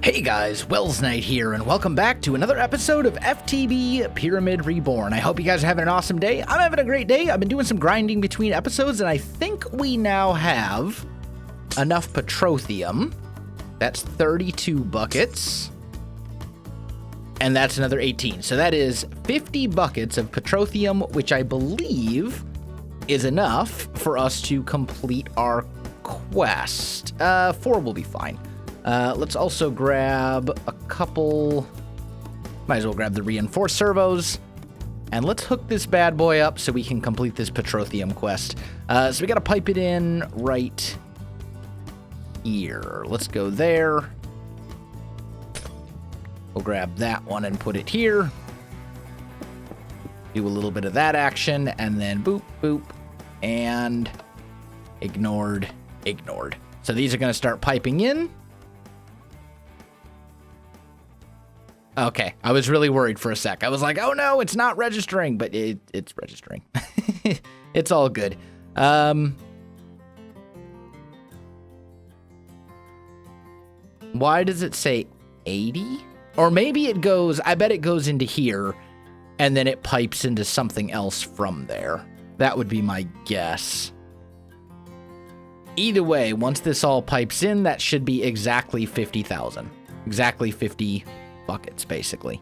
Hey guys, Welsknight here, and welcome back to another episode of FTB Pyramid Reborn. I hope you guys are having an awesome day. I'm having a great day. I've been doing some grinding between episodes, and I think we now have enough petroleum. That's 32 buckets. And that's another 18. So that is 50 buckets of petroleum, which I believe is enough for us to complete our quest. 4 will be fine. Let's also grab a couple, might as well grab the reinforced servos, and let's hook this bad boy up so we can complete this petroleum quest. So we gotta pipe it in right here. Let's go there. We'll grab that one and put it here. Do a little bit of that action, and then boop, boop, and ignored. So these are gonna start piping in. Okay, I was really worried for a sec. I was like, oh no, it's not registering, but it's registering. It's all good. Why does it say 80? Or maybe it goes, I bet it goes into here, and then it pipes into something else from there. That would be my guess. Either way, once this all pipes in, that should be exactly 50,000. Exactly 50 buckets, basically.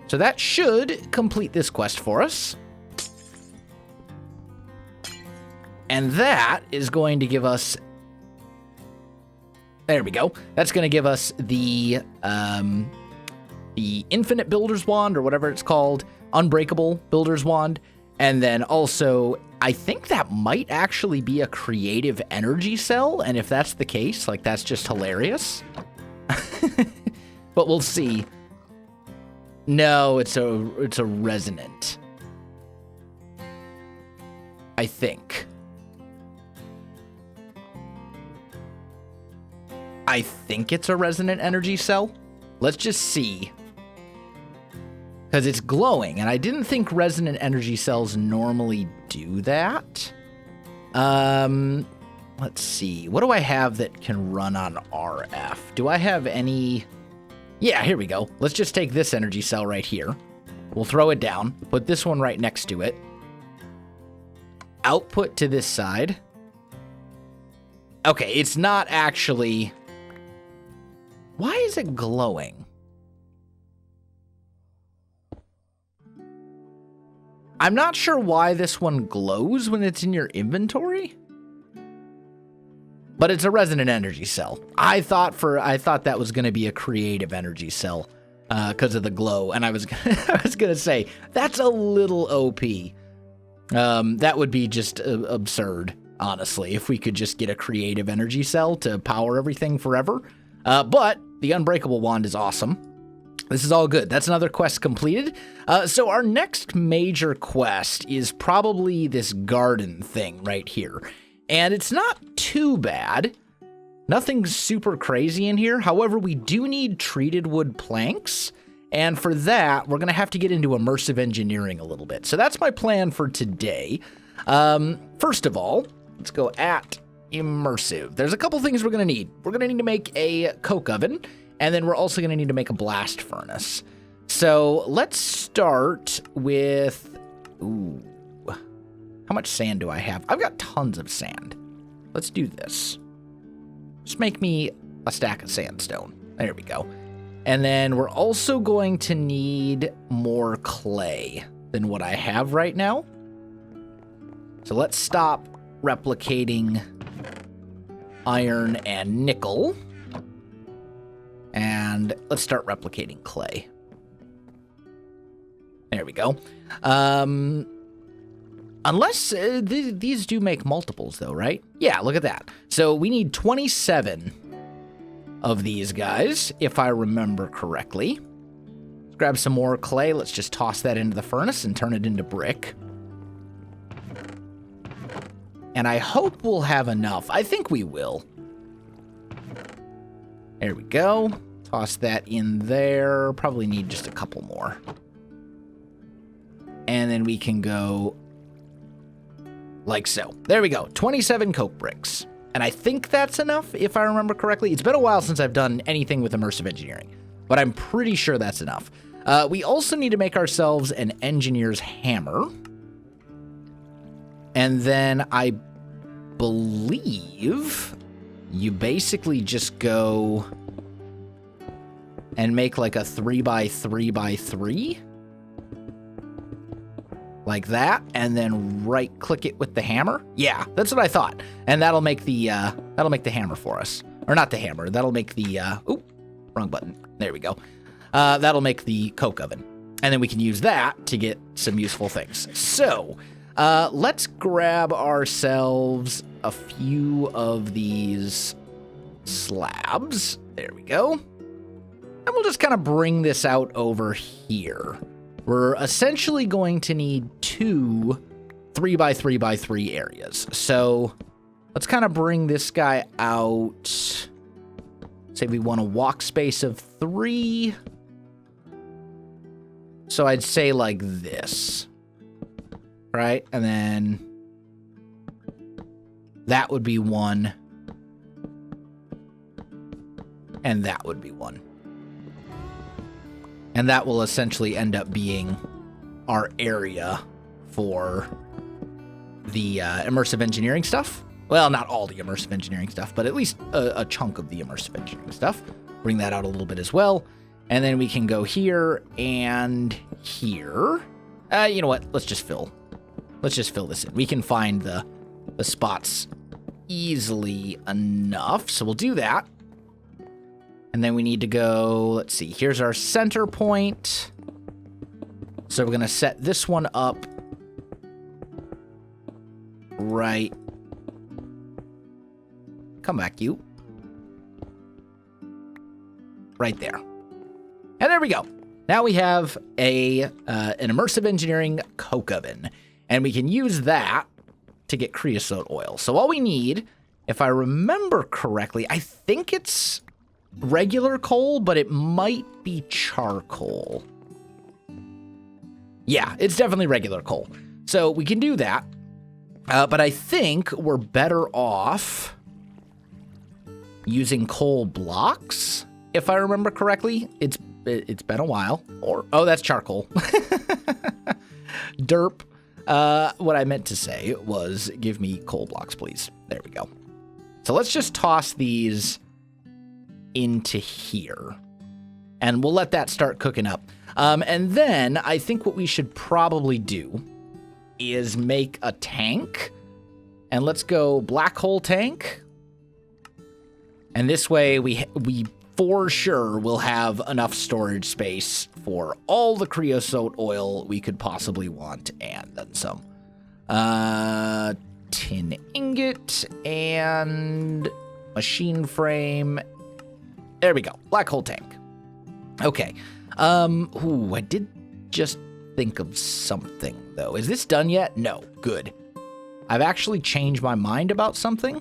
So that should complete this quest for us. And that is going to give us... There we go. That's going to give us the Infinite Builder's Wand, or whatever it's called, Unbreakable Builder's Wand. And then also, I think that might actually be a creative energy cell. And if that's the case, like, that's just hilarious. But we'll see. No, it's a resonant. I think. I think it's a resonant energy cell. Let's just see. Because it's glowing, and I didn't think resonant energy cells normally do that. Let's see. What do I have that can run on RF? Do I have any... Yeah, here we go. Let's just take this energy cell right here. We'll throw it down. Put this one right next to it. Output to this side. Okay, it's not actually... Why is it glowing? I'm not sure why this one glows when it's in your inventory. But it's a resonant energy cell. I thought that was going to be a creative energy cell because of the glow, and I was gonna say that's a little OP. That would be just absurd, honestly, if we could just get a creative energy cell to power everything forever. But the Unbreakable Wand is awesome. This is all good. That's another quest completed. So our next major quest is probably this garden thing right here. And it's not too bad. Nothing super crazy in here. However, we do need treated wood planks. And for that, we're going to have to get into Immersive Engineering a little bit. So that's my plan for today. First of all, let's go at Immersive. There's a couple things we're going to need. We're going to need to make a coke oven. And then we're also going to need to make a blast furnace. So let's start with... Ooh. How much sand do I have? I've got tons of sand. Let's do this. Just make me a stack of sandstone. There we go. And then we're also going to need more clay than what I have right now. So let's stop replicating iron and nickel. And let's start replicating clay. There we go. Unless these do make multiples, though, right? Yeah, look at that. So we need 27 of these guys, if I remember correctly. Let's grab some more clay. Let's just toss that into the furnace and turn it into brick. And I hope we'll have enough. I think we will. There we go. Toss that in there. Probably need just a couple more. And then we can go... like so. There we go. 27 coke bricks. And I think that's enough, if I remember correctly. It's been a while since I've done anything with immersive engineering, but I'm pretty sure that's enough. We also need to make ourselves an engineer's hammer. And then I believe you basically just go and make like a 3x3x3. Like that, and then right-click it with the hammer. Yeah, that's what I thought. And that'll make the hammer for us. Or not the hammer. That'll make the oop, wrong button. There we go. That'll make the coke oven. And then we can use that to get some useful things. So, let's grab ourselves a few of these slabs. There we go. And we'll just kind of bring this out over here. We're essentially going to need 2 3x3x3 areas. So let's kind of bring this guy out. Say we want a walk space of 3. So I'd say like this. Right? And then that would be 1. And that would be 1. And that will essentially end up being our area for the immersive engineering stuff. Well, not all the immersive engineering stuff, but at least a chunk of the immersive engineering stuff. Bring that out a little bit as well. And then we can go here and here. You know what? Let's just fill this in. We can find the spots easily enough. So we'll do that. And then we need to go, let's see, here's our center point. So we're going to set this one up right. Come back, you. Right there. And there we go. Now we have an immersive engineering coke oven. And we can use that to get creosote oil. So all we need, if I remember correctly, I think it's regular coal, but it might be charcoal. Yeah, it's definitely regular coal. So we can do that. But I think we're better off using coal blocks, if I remember correctly. It's been a while. Oh, that's charcoal. Derp. What I meant to say was give me coal blocks, please. There we go. So let's just toss these into here, and we'll let that start cooking up. And then I think what we should probably do is make a tank, and let's go black hole tank. And this way we for sure will have enough storage space for all the creosote oil we could possibly want, and then some. Tin ingot and machine frame. There we go. Black hole tank. Okay. I did just think of something, though. Is this done yet? No. Good. I've actually changed my mind about something.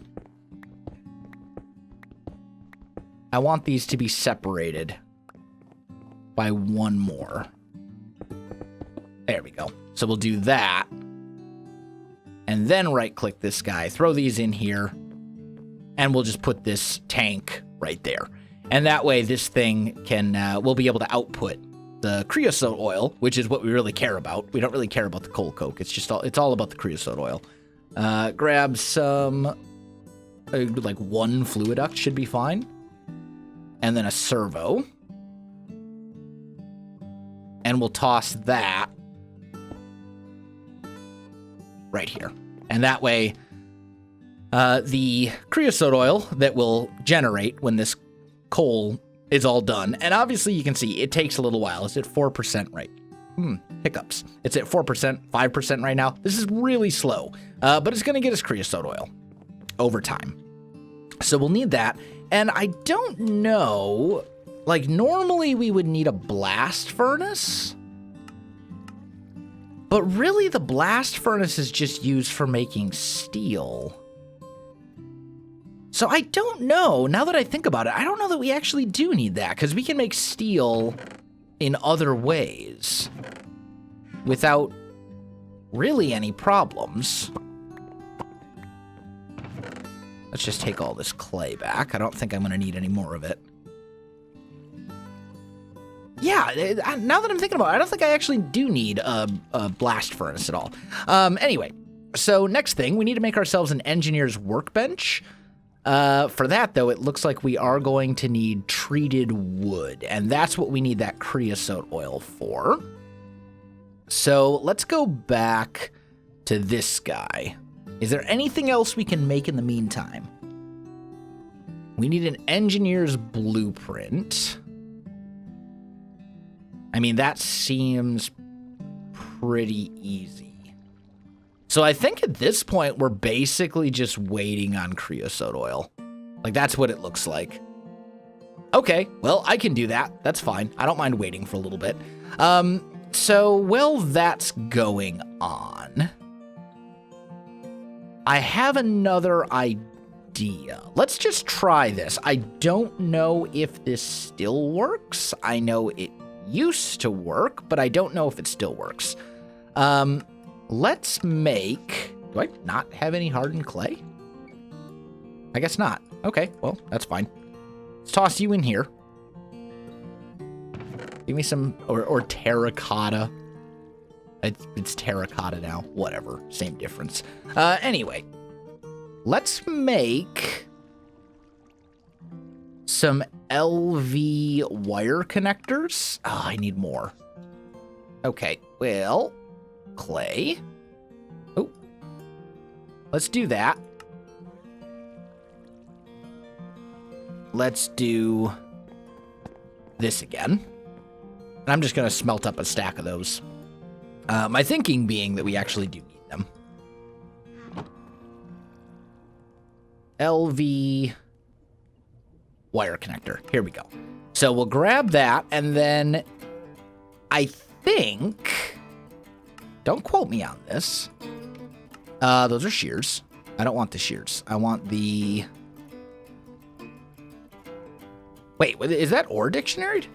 I want these to be separated by 1 more. There we go. So we'll do that. And then right-click this guy. Throw these in here. And we'll just put this tank right there. And that way this thing can, we'll be able to output the creosote oil, which is what we really care about. We don't really care about the coal coke. It's all about the creosote oil. Grab some, like 1 fluid duct should be fine. And then a servo. And we'll toss that right here. And that way, the creosote oil that will generate when this coal is all done. And obviously you can see it takes a little while. It's at 4% right. Hiccups. It's at 4%, 5% right now. This is really slow, but it's going to get us creosote oil over time. So we'll need that. And I don't know, like normally we would need a blast furnace, but really the blast furnace is just used for making steel. So I don't know, now that I think about it, I don't know that we actually do need that, because we can make steel in other ways without really any problems. Let's just take all this clay back. I don't think I'm going to need any more of it. Yeah, now that I'm thinking about it, I don't think I actually do need a blast furnace at all. Anyway, so next thing, we need to make ourselves an engineer's workbench. For that, though, it looks like we are going to need treated wood, and that's what we need that creosote oil for. So let's go back to this guy. Is there anything else we can make in the meantime? We need an engineer's blueprint. I mean, that seems pretty easy. So I think at this point, we're basically just waiting on creosote oil. Like, that's what it looks like. Okay, well, I can do that. That's fine. I don't mind waiting for a little bit. So while that's going on, I have another idea. Let's just try this. I don't know if this still works. I know it used to work, but I don't know if it still works. Let's make... Do I not have any hardened clay? I guess not. Okay, well, that's fine. Let's toss you in here. Give me some... Or terracotta. It's terracotta now. Whatever. Same difference. Anyway. Let's make some LV wire connectors. Oh, I need more. Okay, well... Clay. Oh. Let's do that. Let's do this again. And I'm just going to smelt up a stack of those. My thinking being that we actually do need them. LV wire connector. Here we go. So we'll grab that, and then I think... Don't quote me on this. Those are shears. I don't want the shears. I want the... Wait, is that ore dictionary?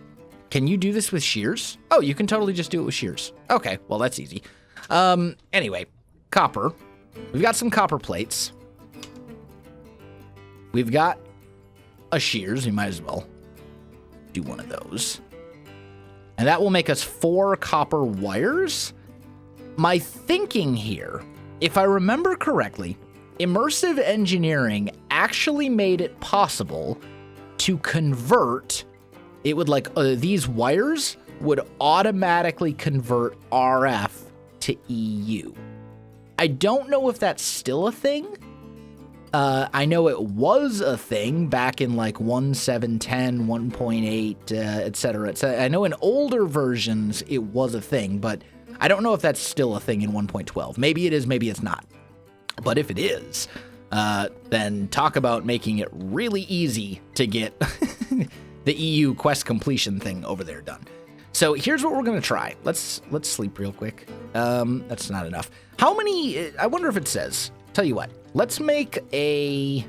Can you do this with shears? Oh, you can totally just do it with shears. Okay, well, that's easy. Anyway, copper. We've got some copper plates. We've got a shears. We might as well do one of those. And that will make us 4 copper wires. My thinking here, if I remember correctly, Immersive Engineering actually made it possible to convert, it would like, these wires would automatically convert RF to EU. I don't know if that's still a thing. I know it was a thing back in like 1.7.10, 1.8, etc. I know in older versions it was a thing, but I don't know if that's still a thing in 1.12. Maybe it is, maybe it's not. But if it is, then talk about making it really easy to get the EU quest completion thing over there done. So here's what we're going to try. Let's sleep real quick. That's not enough. How many... I wonder if it says. Tell you what. Let's make a...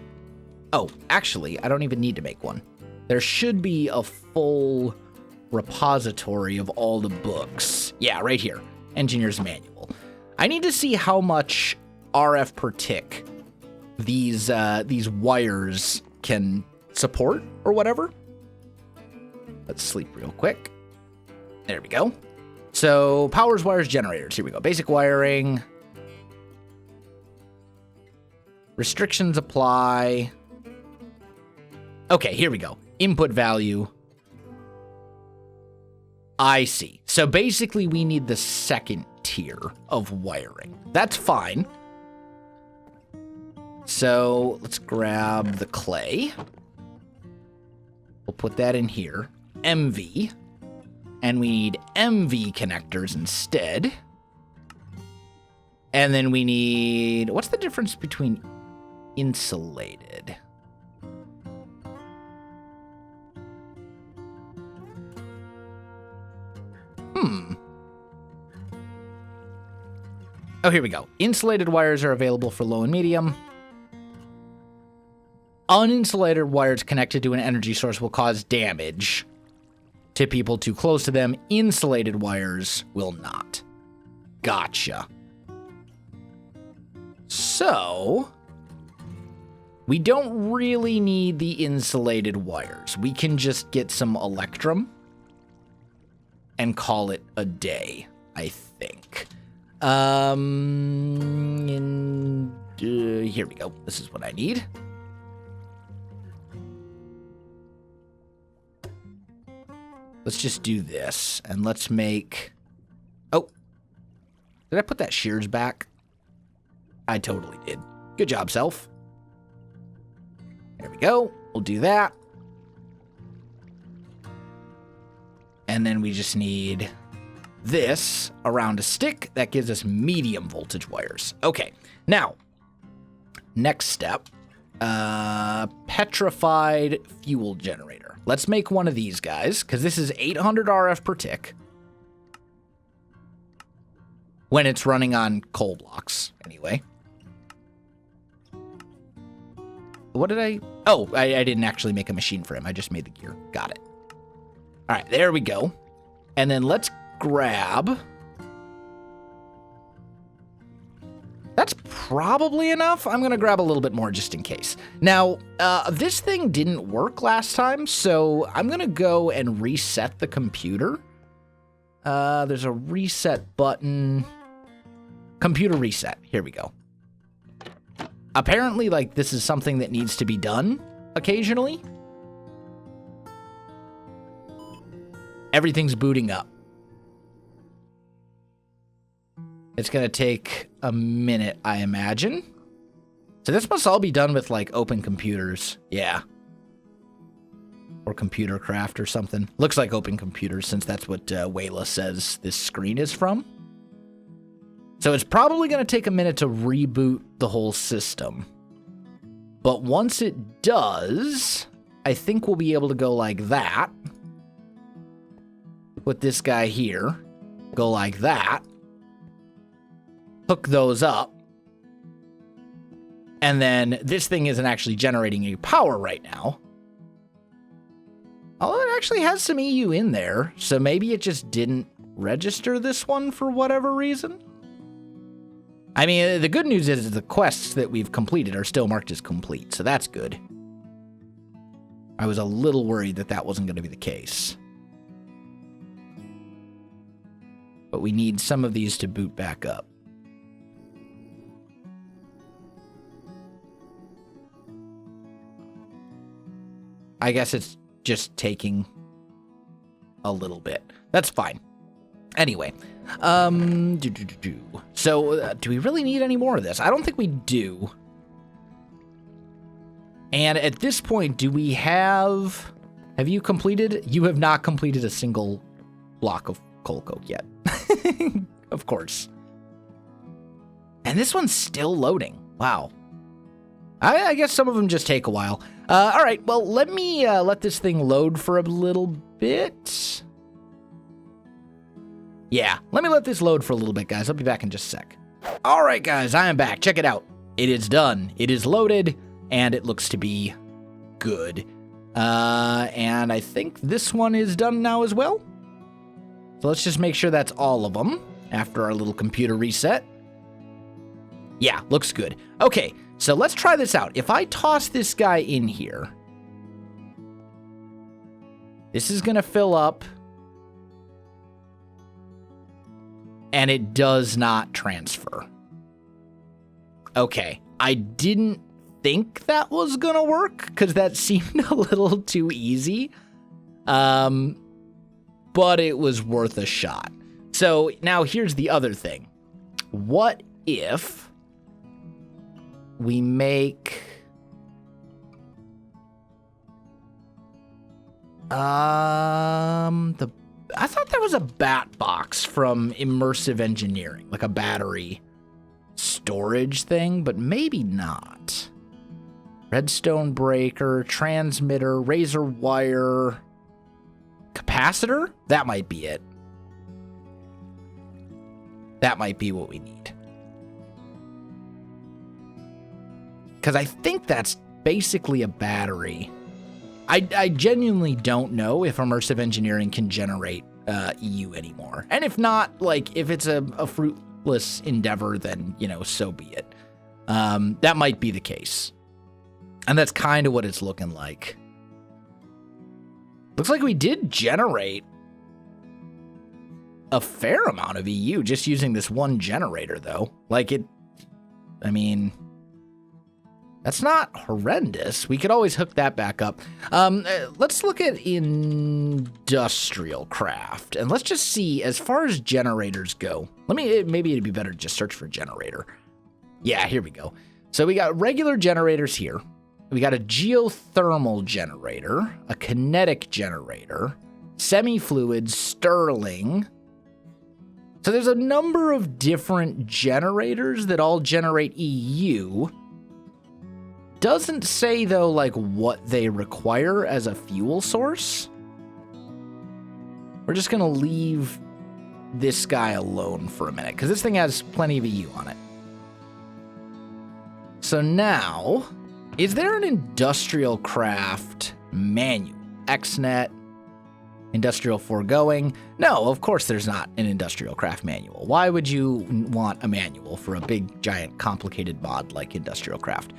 Oh, actually, I don't even need to make one. There should be a full repository of all the books. Yeah, right here. Engineer's Manual. I need to see how much RF per tick these wires can support or whatever. Let's sleep real quick. There we go. So powers, wires, generators. Here we go. Basic wiring. Restrictions apply. Okay, here we go. Input value. I see. So basically we need the second tier of wiring. That's fine. So let's grab the clay. We'll put that in here. MV. And we need MV connectors instead. And then we need... What's the difference between insulated? Oh, here we go. Insulated wires are available for low and medium. Uninsulated wires connected to an energy source will cause damage to people too close to them. Insulated wires will not. Gotcha. So, We don't really need the insulated wires. We can just get some electrum and call it a day, I think. Here we go. This is what I need. Let's just do this, and let's make... Oh, did I put that shears back? I totally did. Good job, self. There we go. We'll do that. And then we just need this around a stick. That gives us medium voltage wires. Okay, now, next step, petrified fuel generator. Let's make one of these guys, because this is 800 RF per tick. When it's running on coal blocks, anyway. What did I... Oh, I didn't actually make a machine for him. I just made the gear. Got it. All right, there we go. And then let's grab... That's probably enough. I'm going to grab a little bit more just in case. Now, this thing didn't work last time, so I'm going to go and reset the computer. There's a reset button. Computer reset. Here we go. Apparently, like, this is something that needs to be done occasionally. Everything's booting up. It's going to take a minute, I imagine. So this must all be done with, like, open computers. Yeah. Or computer craft or something. Looks like open computers, since that's what Wayla says this screen is from. So it's probably going to take a minute to reboot the whole system. But once it does, I think we'll be able to go like that. Put this guy here. Go like that. Hook those up. And then this thing isn't actually generating any power right now. Although it actually has some EU in there, so maybe it just didn't register this one for whatever reason. I mean, the good news is the quests that we've completed are still marked as complete, so that's good. I was a little worried that that wasn't going to be the case. But we need some of these to boot back up. I guess it's just taking a little bit. That's fine. Anyway, so do we really need any more of this? I don't think we do. And at this point, do we have you completed? You have not completed a single block of coal coke yet. Of course. And this one's still loading. Wow. I guess some of them just take a while. All right, well, let me let this thing load for a little bit. Yeah, let me let this load for a little bit, guys. I'll be back in just a sec. All right, guys, I am back. Check it out. It is done. It is loaded, and it looks to be good. And I think this one is done now as well. So let's just make sure that's all of them after our little computer reset. Yeah, looks good. Okay, so let's try this out. If I toss this guy in here, this is going to fill up. And it does not transfer. Okay, I didn't think that was gonna work because that seemed a little too easy. But it was worth a shot. So now here's the other thing. What if we make I thought there was a bat box from Immersive Engineering, like a battery storage thing, but maybe not. Redstone breaker, transmitter, razor wire, capacitor? That might be it. That might be what we need. Because I think that's basically a battery. I genuinely don't know if Immersive Engineering can generate EU anymore. And if not, like, if it's a fruitless endeavor, then, you know, so be it. That might be the case. And that's kind of what it's looking like. Looks like we did generate a fair amount of EU just using this one generator, though. Like it, I mean, that's not horrendous. We could always hook that back up. Let's look at industrial craft, and let's just see, as far as generators go, maybe it'd be better to just search for generator. Yeah, here we go. So we got regular generators here. We got a geothermal generator, a kinetic generator, semi-fluid, Stirling. So there's a number of different generators that all generate EU. Doesn't say, though, like, what they require as a fuel source. We're just going to leave this guy alone for a minute, because this thing has plenty of EU on it. So now, is there an industrial craft manual? XNet, industrial foregoing? No, of course there's not an industrial craft manual. Why would you want a manual for a big, giant, complicated mod like industrial craft?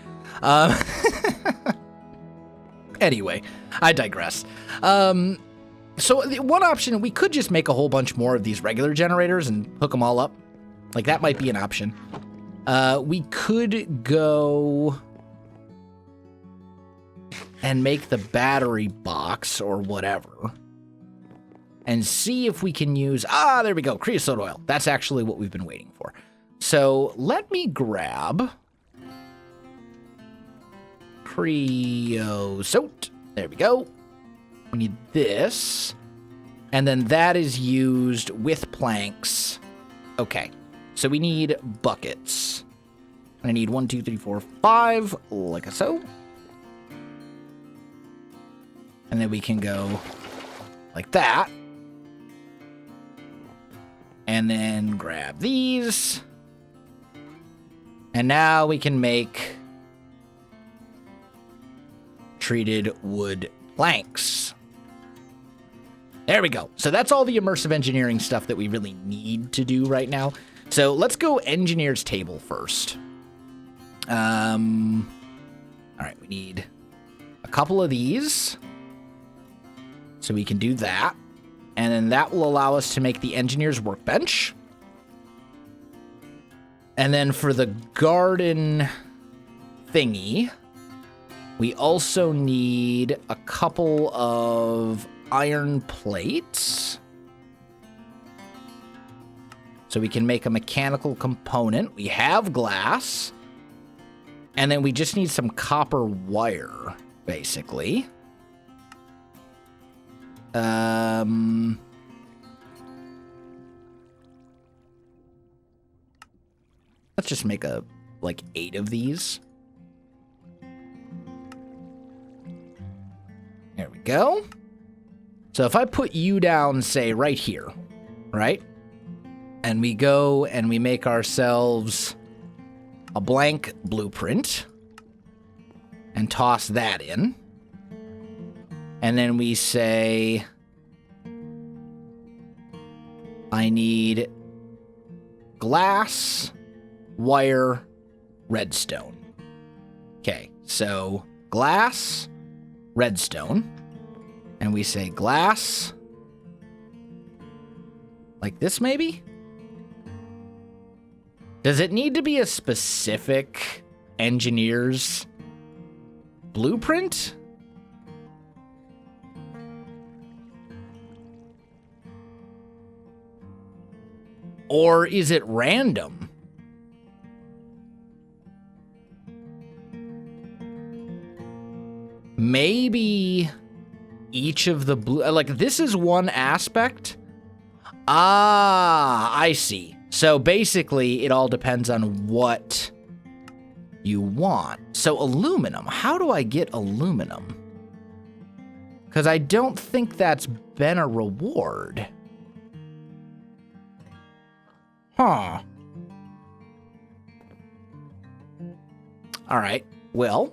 Anyway, I digress. So one option, we could just make a whole bunch more of these regular generators and hook them all up. Like, that might be an option. We could go and make the battery box or whatever and see if we can use, there we go, creosote oil. That's actually what we've been waiting for. So let me grab creosote. There we go. We need this. And then that is used with planks. Okay. So we need buckets. I need 1, 2, 3, 4, 5, like so. And then we can go like that. And then grab these. And now we can make treated wood planks. There we go. So that's all the immersive engineering stuff that we really need to do right now. So let's go engineer's table first. All right, we need a couple of these. So we can do that. And then that will allow us to make the engineer's workbench. And then for the garden thingy, we also need a couple of iron plates. So we can make a mechanical component. We have glass. And then we just need some copper wire, basically. Let's just make like 8 of these. There we go. So if I put you down, say, right here, right? And we go and we make ourselves a blank blueprint and toss that in. And then we say, I need glass, wire, redstone. Okay, so glass, redstone. And we say glass, like this maybe? Does it need to be a specific engineer's blueprint? Or is it random? Maybe each of the blue, like this is one aspect. I see. So basically, it all depends on what you want. So aluminum, how do I get aluminum? Because I don't think that's been a reward. Huh. All right, well,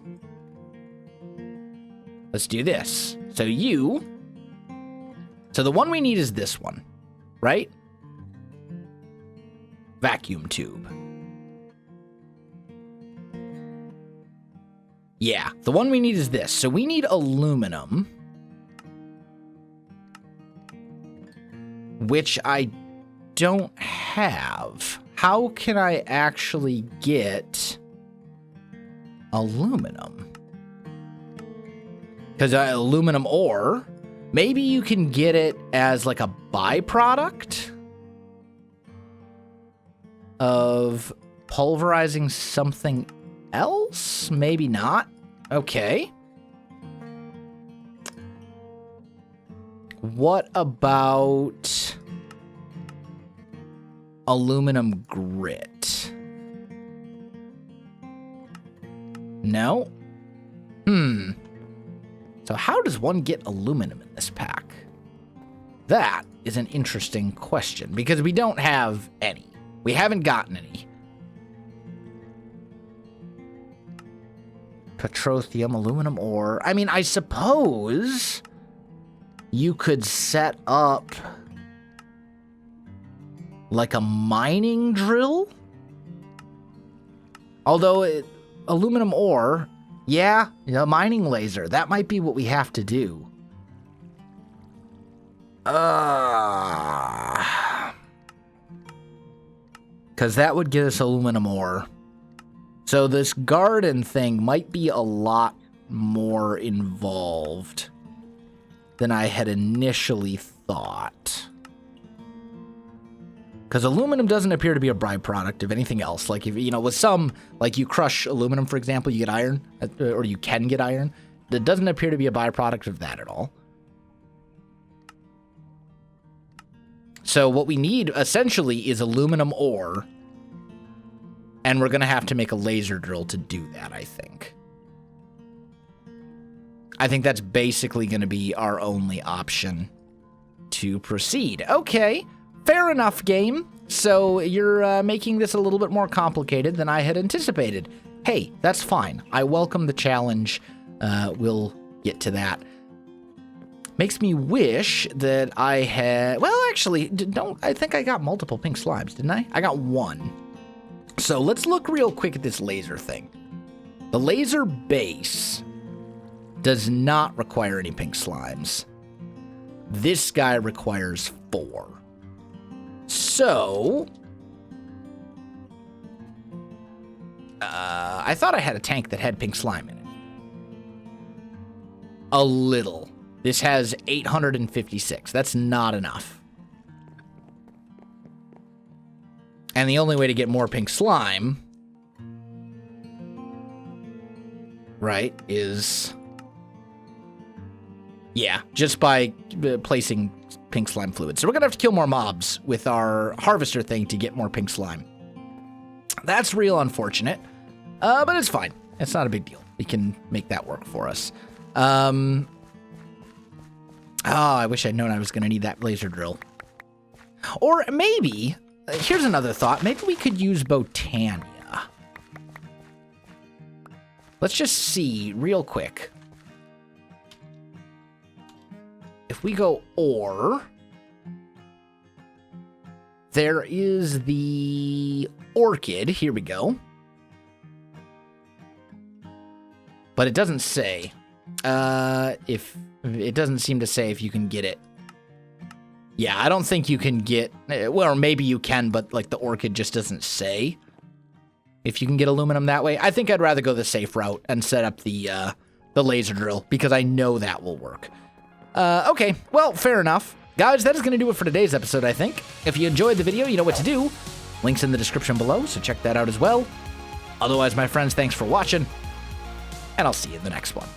let's do this. So the one we need is this one, right? Vacuum tube. Yeah, the one we need is this. So we need aluminum, which I don't have. How can I actually get aluminum? Because aluminum ore, maybe you can get it as like a byproduct of pulverizing something else? Maybe not. Okay. What about aluminum grit? No? So how does one get aluminum in this pack? That is an interesting question, because we don't have any. We haven't gotten any. Petroleum, aluminum ore. I mean, I suppose you could set up like a mining drill. Although aluminum ore, yeah, a mining laser. That might be what we have to do. Because that would give us aluminum ore. So this garden thing might be a lot more involved than I had initially thought. Because aluminum doesn't appear to be a byproduct of anything else. Like, if you know, with some, like you crush aluminum, for example, you get iron, or you can get iron. That doesn't appear to be a byproduct of that at all. So what we need, essentially, is aluminum ore. And we're going to have to make a laser drill to do that, I think. I think that's basically going to be our only option to proceed. Okay, fair enough, game. So you're making this a little bit more complicated than I had anticipated. Hey, that's fine. I welcome the challenge. We'll get to that. Makes me wish that I had... Well, actually, I think I got multiple pink slimes, didn't I? I got one. So let's look real quick at this laser thing. The laser base does not require any pink slimes. This guy requires 4. So... I thought I had a tank that had pink slime in it. A little. This has 856. That's not enough. And the only way to get more pink slime, right, is, yeah, just by placing pink slime fluid. So we're going to have to kill more mobs with our harvester thing to get more pink slime. That's real unfortunate, but it's fine. It's not a big deal. We can make that work for us. Oh, I wish I'd known I was going to need that laser drill. Or maybe... Here's another thought. Maybe we could use Botania. Let's just see real quick. If we go ore, there is the orchid. Here we go. But it doesn't say. If it doesn't seem to say if you can get it. Yeah, I don't think you can get... Well, maybe you can, but like the orchid just doesn't say if you can get aluminum that way. I think I'd rather go the safe route and set up the laser drill, because I know that will work. Okay, well, fair enough. Guys, that is going to do it for today's episode, I think. If you enjoyed the video, you know what to do. Links in the description below, so check that out as well. Otherwise, my friends, thanks for watching, and I'll see you in the next one.